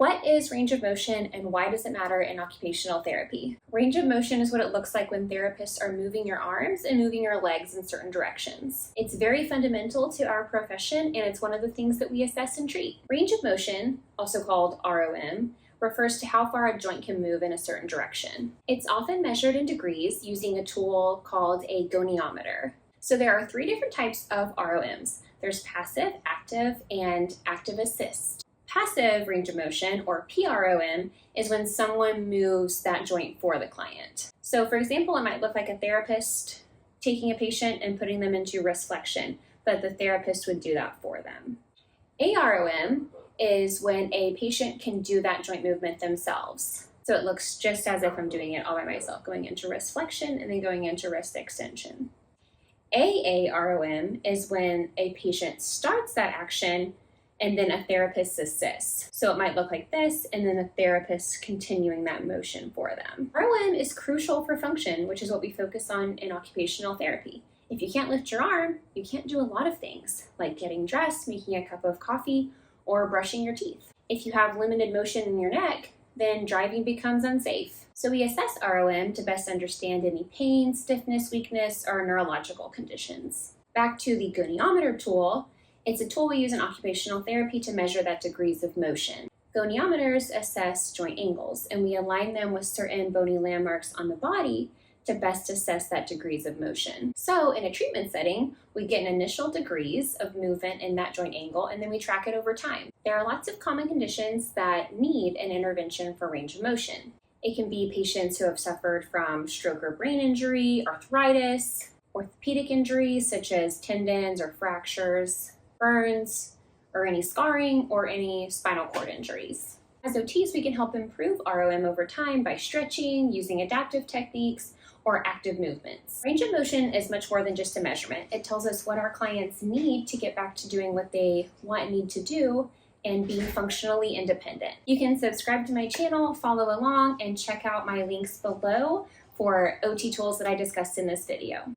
What is range of motion and why does it matter in occupational therapy? Range of motion is what it looks like when therapists are moving your arms and moving your legs in certain directions. It's very fundamental to our profession, and it's one of the things that we assess and treat. Range of motion, also called ROM, refers to how far a joint can move in a certain direction. It's often measured in degrees using a tool called a goniometer. So there are 3 different types of ROMs. There's passive, active, and active assist. Passive range of motion, or PROM, is when someone moves that joint for the client. So for example, it might look like a therapist taking a patient and putting them into wrist flexion, but the therapist would do that for them. AROM is when a patient can do that joint movement themselves. So it looks just as if I'm doing it all by myself, going into wrist flexion and then going into wrist extension. AAROM is when a patient starts that action and then a therapist assists. So it might look like this, and then a therapist continuing that motion for them. ROM is crucial for function, which is what we focus on in occupational therapy. If you can't lift your arm, you can't do a lot of things, like getting dressed, making a cup of coffee, or brushing your teeth. If you have limited motion in your neck, then driving becomes unsafe. So we assess ROM to best understand any pain, stiffness, weakness, or neurological conditions. Back to the goniometer tool. It's a tool we use in occupational therapy to measure that degrees of motion. Goniometers assess joint angles, and we align them with certain bony landmarks on the body to best assess that degrees of motion. So in a treatment setting, we get an initial degrees of movement in that joint angle, and then we track it over time. There are lots of common conditions that need an intervention for range of motion. It can be patients who have suffered from stroke or brain injury, arthritis, orthopedic injuries such as tendons or fractures, burns, or any scarring, or any spinal cord injuries. As OTs, we can help improve ROM over time by stretching, using adaptive techniques, or active movements. Range of motion is much more than just a measurement. It tells us what our clients need to get back to doing what they want and need to do and being functionally independent. You can subscribe to my channel, follow along, and check out my links below for OT tools that I discussed in this video.